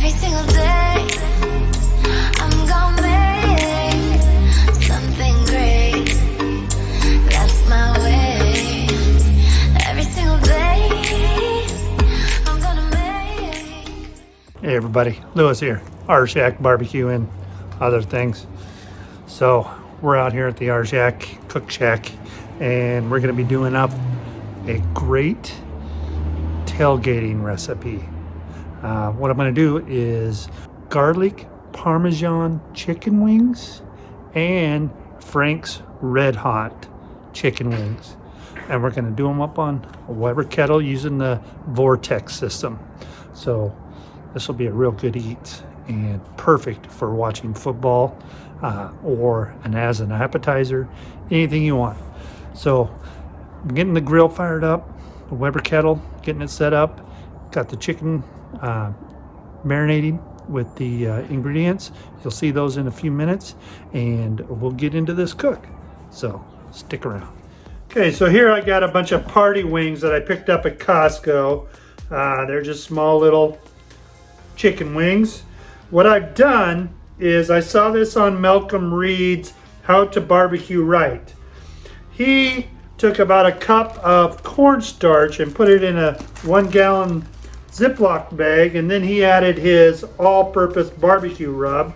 Every single day, I'm gonna make something great. That's my way. Every single day, I'm gonna make. Hey everybody, Lewis here, Our Shack Barbecue and other things. So we're out here at the Our Shack Cook Shack, and we're going to be doing up a great tailgating recipe. What I'm going to do is garlic parmesan chicken wings and Frank's Red Hot chicken wings, and we're going to do them up on a Weber kettle using the Vortex system. So this will be a real good eat and perfect for watching football or as an appetizer, anything you want. So I'm getting the grill fired up, the Weber kettle, getting it set up, got the chicken marinating with the ingredients. You'll see those in a few minutes, and we'll get into this cook. So stick around. Okay, so here I got a bunch of party wings that I picked up at Costco. They're just small little chicken wings. What I've done is I saw this on Malcolm Reed's How to Barbecue Right. He took about a cup of cornstarch and put it in a 1 gallon Ziploc bag, and then he added his all-purpose barbecue rub.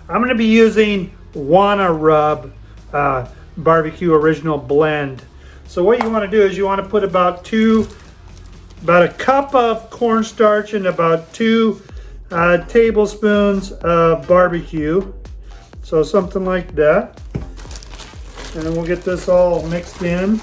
I'm going to be using Wanna Rub barbecue original blend. So what you want to do is you want to put about a cup of cornstarch and about 2 tablespoons of barbecue. So something like that. And then we'll get this all mixed in.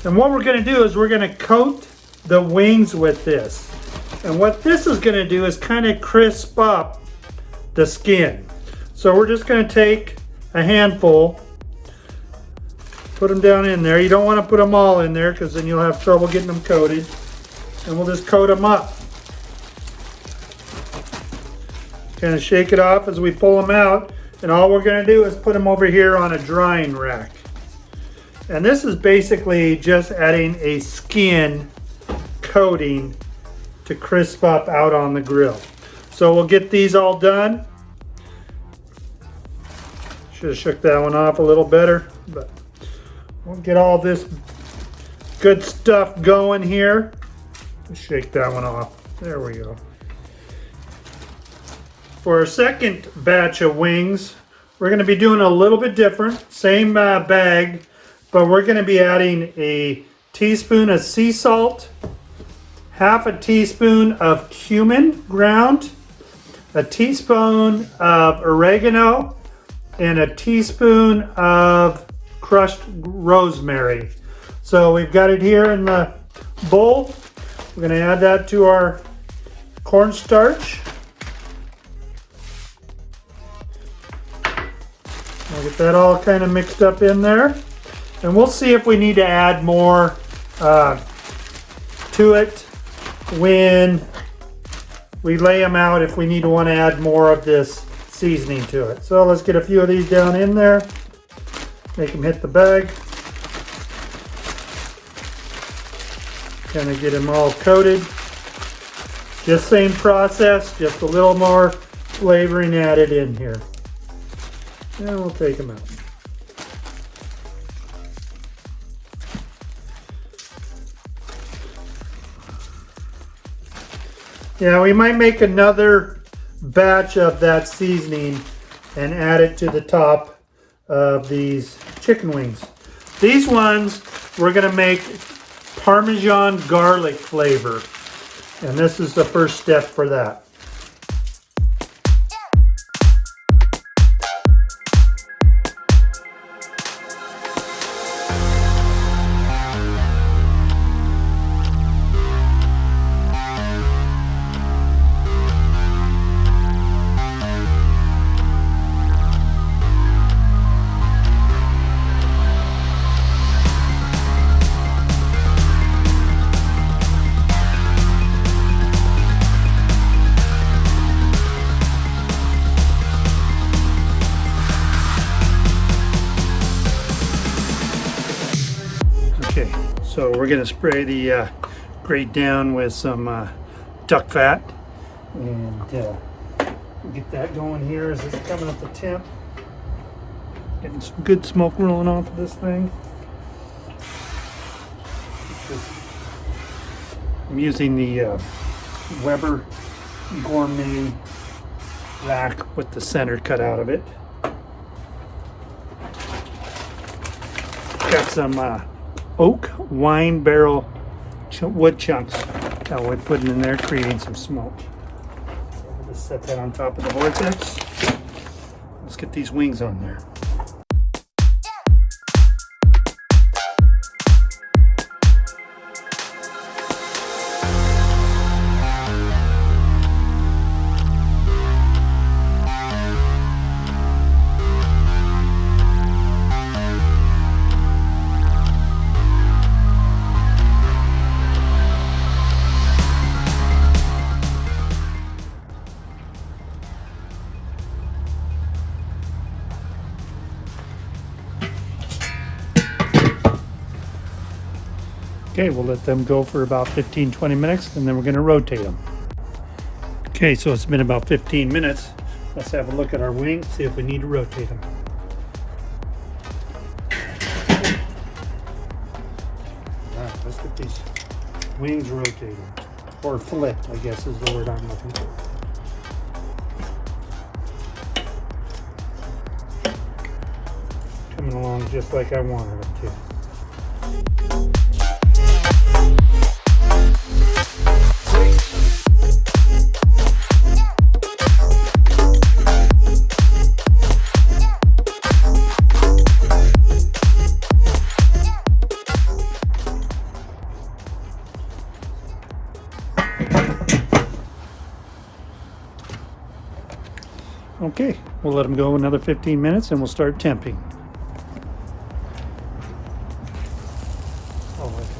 And what we're going to do is we're going to coat the wings with this. And what this is going to do is kind of crisp up the skin. So we're just going to take a handful, put them down in there. You don't want to put them all in there because then you'll have trouble getting them coated. And we'll just coat them up. Kind of shake it off as we pull them out. And all we're going to do is put them over here on a drying rack. And this is basically just adding a skin coating to crisp up out on the grill. So we'll get these all done. Should have shook that one off a little better, but we'll get all this good stuff going here. Shake that one off. There we go. For our second batch of wings, we're going to be doing a little bit different. Same bag, but we're going to be adding a teaspoon of sea salt, half a teaspoon of cumin ground, a teaspoon of oregano, and a teaspoon of crushed rosemary. So we've got it here in the bowl. We're going to add that to our cornstarch. We'll get that all kind of mixed up in there. And we'll see if we need to add more to it when we lay them out, if we need to want to add more of this seasoning to it. So let's get a few of these down in there. Make them hit the bag. Kind of get them all coated. Just same process, just a little more flavoring added in here. And we'll take them out. Yeah, we might make another batch of that seasoning and add it to the top of these chicken wings. These ones we're going to make Parmesan garlic flavor, and this is the first step for that. So we're going to spray the grate down with some duck fat, and we'll get that going here as it's coming up the temp. Getting some good smoke rolling off of this thing. I'm using the Weber Gourmet rack with the center cut out of it. Got some oak wine barrel wood chunks that we're putting in there, creating some smoke. So we'll just set that on top of the vortex. Let's get these wings on there. Okay, we'll let them go for about 15-20 minutes, and then we're going to rotate them. Okay, so it's been about 15 minutes. Let's have a look at our wings, see if we need to rotate them. Alright, let's get these wings rotated. Or flipped, I guess is the word I'm looking for. Coming along just like I wanted them to. Okay, we'll let them go another 15 minutes and we'll start temping. Oh my God.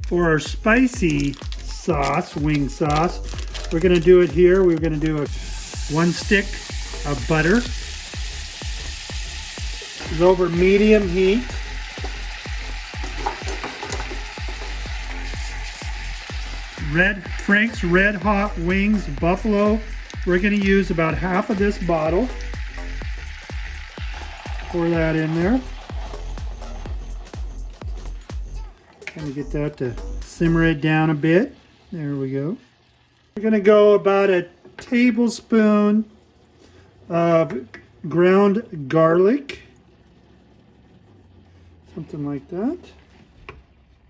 For our spicy sauce, wing sauce, we're going to do it here. We're going to do 1 stick of butter. It's over medium heat. Frank's Red Hot Wings Buffalo. We're going to use about half of this bottle. Pour that in there. Kind of get that to simmer it down a bit. There we go. We're going to go about a tablespoon of ground garlic. Something like that.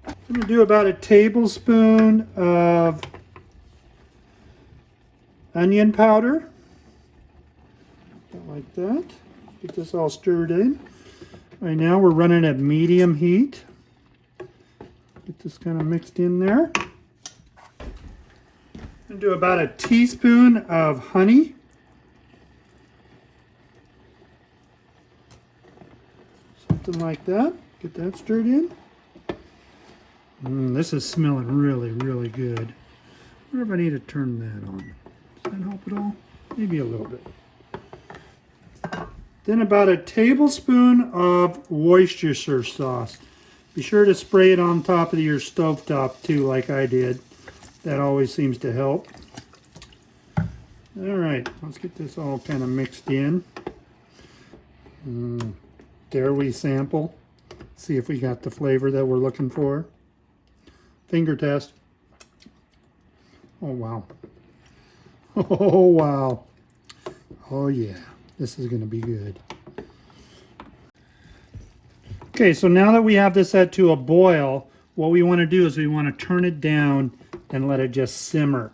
I'm going to do about a tablespoon of onion powder. Like that. Get this all stirred in. Right now we're running at medium heat. Get this kind of mixed in there. And do about a teaspoon of honey. Something like that. Get that stirred in. This is smelling really, really good. I wonder if I need to turn that on. Does that help at all? Maybe a little bit. Then about a tablespoon of Worcestershire sauce. Be sure to spray it on top of your stovetop too, like I did. That always seems to help. All right, let's get this all kind of mixed in. There we sample. See if we got the flavor that we're looking for. Finger test. Oh, wow. Oh, wow. Oh yeah, this is gonna be good. Okay, so now that we have this set to a boil, what we want to do is we want to turn it down and let it just simmer.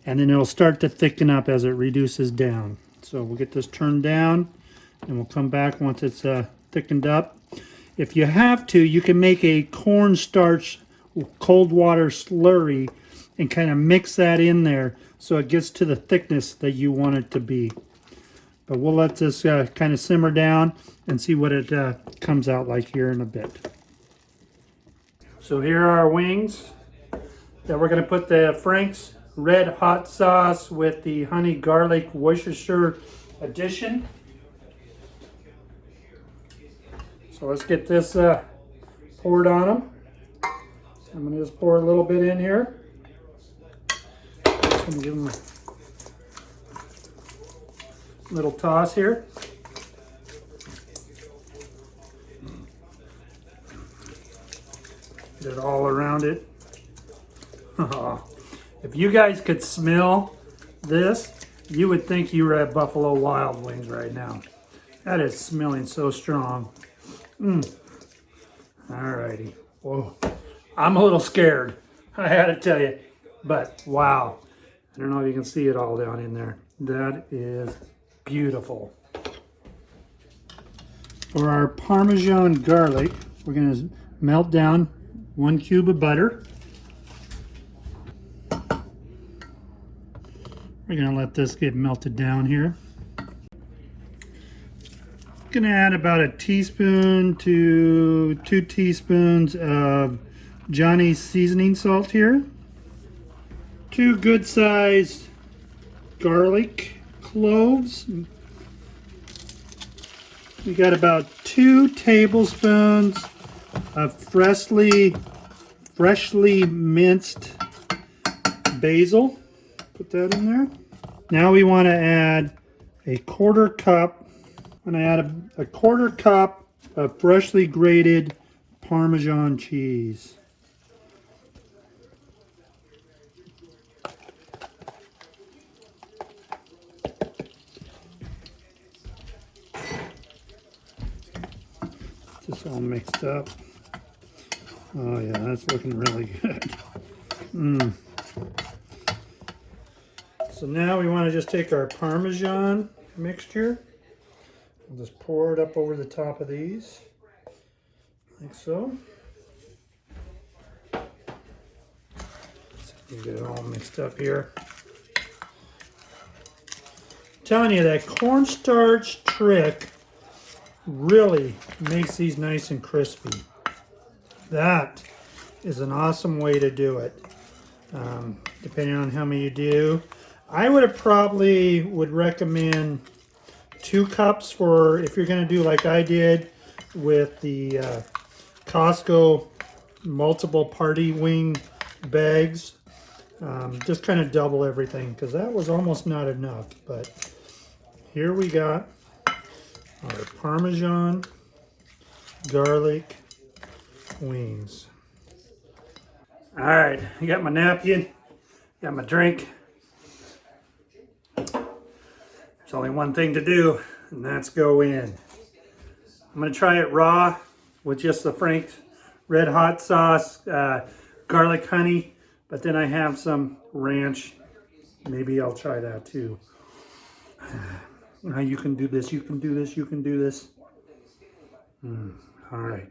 And then it'll start to thicken up as it reduces down. So we'll get this turned down and we'll come back once it's thickened up. If you have to, you can make a cornstarch cold water slurry and kind of mix that in there so it gets to the thickness that you want it to be. But we'll let this kind of simmer down and see what it comes out like here in a bit. So here are our wings that we're going to put the Frank's red hot sauce with the honey garlic Worcestershire addition. So let's get this poured on them. I'm going to just pour a little bit in here. Just going to give them a little toss here. Get it all around it. If you guys could smell this, you would think you were at Buffalo Wild Wings right now. That is smelling so strong. Alrighty. Whoa. I'm a little scared, I had to tell you. But wow. I don't know if you can see it all down in there. That is beautiful. For our Parmesan garlic, we're going to melt down 1 cube of butter. We're going to let this get melted down here. Going to add about a teaspoon to 2 teaspoons of Johnny's seasoning salt here. 2 good sized garlic cloves. We got about 2 tablespoons of freshly minced basil. Put that in there. Now we want to add a 1/4 cup. I'm going to add a 1/4 cup of freshly grated Parmesan cheese. This all mixed up. Oh yeah, that's looking really good. So now we want to just take our Parmesan mixture. We'll just pour it up over the top of these, like so. So you get it all mixed up here. I'm telling you, that cornstarch trick really makes these nice and crispy. That is an awesome way to do it. Depending on how many you do. I would recommend 2 cups for if you're going to do like I did with the Costco multiple party wing bags. Just kind of double everything because that was almost not enough. But here we got our Parmesan garlic wings. All right, I got my napkin, got my drink. There's only one thing to do, and that's go in. I'm gonna try it raw with just the Frank's red hot sauce, garlic honey, but then I have some ranch. Maybe I'll try that too. You can do this, you can do this, you can do this. All right.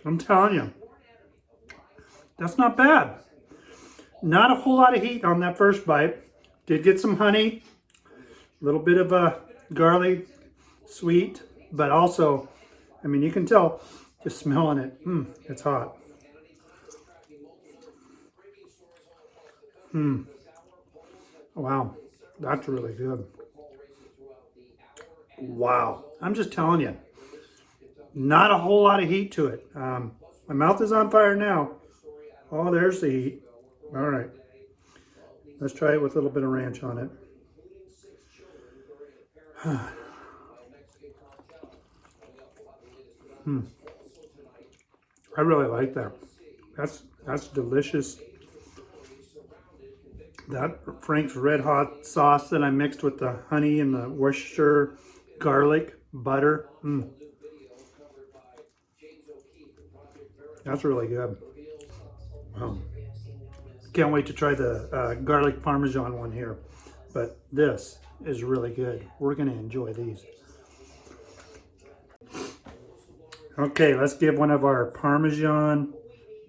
I'm telling you, that's not bad. Not a whole lot of heat on that first bite. Did get some honey, a little bit of a garlic, sweet, but also, I mean, you can tell just smelling it. It's hot. Wow, that's really good. Wow, I'm just telling you. Not a whole lot of heat to it. My mouth is on fire now. Oh, there's the heat. All right. Let's try it with a little bit of ranch on it. I really like that. That's delicious. That Frank's Red Hot sauce that I mixed with the honey and the Worcestershire garlic butter. That's really good. Can't wait to try the garlic parmesan one here. But this is really good. We're going to enjoy these. Okay, let's give one of our parmesan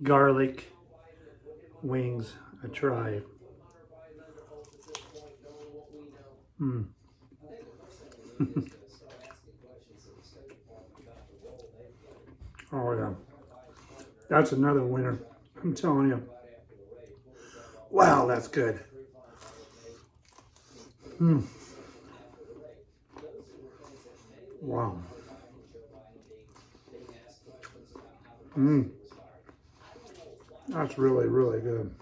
garlic wings a try. Oh yeah, that's another winner. I'm telling you. Wow, that's good. Wow. That's really, really good.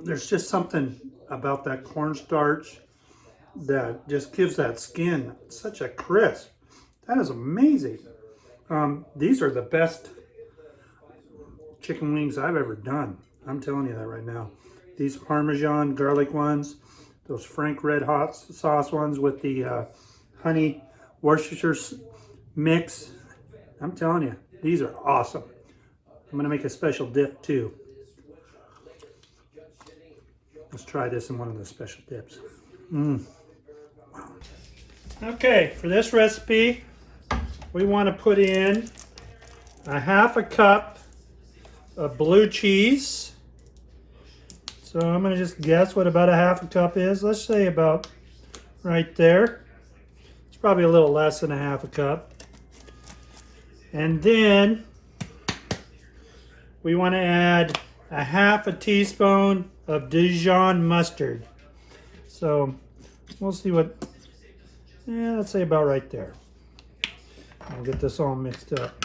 There's just something about that cornstarch that just gives that skin such a crisp. That is amazing. These are the best chicken wings I've ever done. I'm telling you that right now. These Parmesan garlic ones, those Frank Red Hot sauce ones with the honey Worcestershire mix. I'm telling you, these are awesome. I'm gonna make a special dip too. Let's try this in one of the special dips. Okay, for this recipe, we want to put in a half a cup of blue cheese. So I'm going to just guess what about a half a cup is. Let's say about right there. It's probably a little less than a half a cup. And then we want to add a half a teaspoon of Dijon mustard. So we'll see what, let's say about right there. I'll get this all mixed up.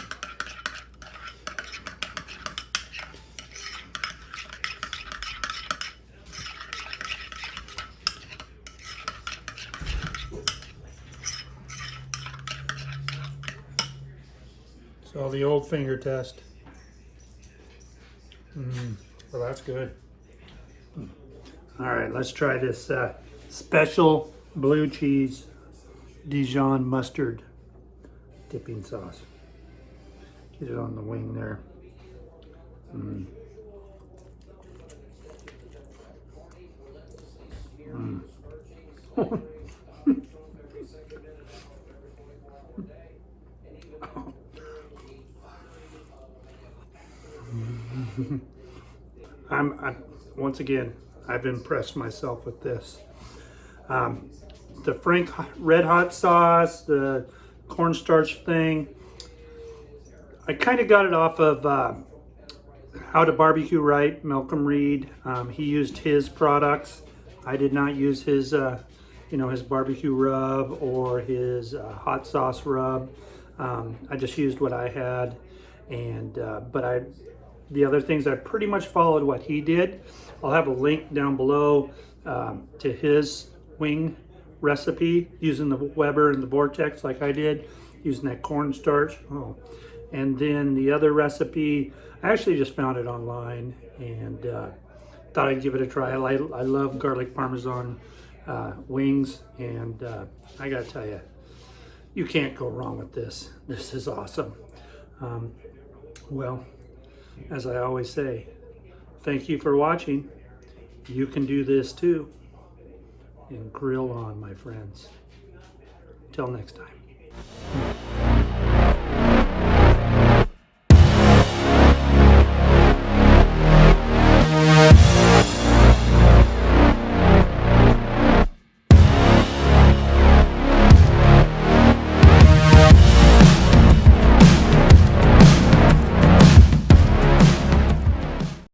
So the old finger test. Well, that's good. All right, let's try this special blue cheese Dijon mustard dipping sauce. Get it on the wing there. Once again, I've impressed myself with this. The Frank Red Hot sauce, the cornstarch thing, I kind of got it off of How to Barbecue Right, Malcolm Reed. He used his products. I did not use his, his barbecue rub or his hot sauce rub. I just used what I had, and the other things, I pretty much followed what he did. I'll have a link down below to his wing recipe using the Weber and the Vortex like I did, using that cornstarch. And then the other recipe, I actually just found it online and thought I'd give it a try. I love garlic parmesan wings, and I gotta tell you, you can't go wrong with this. This is awesome. Well, as I always say, thank you for watching. You can do this too. And grill on, my friends. Till next time.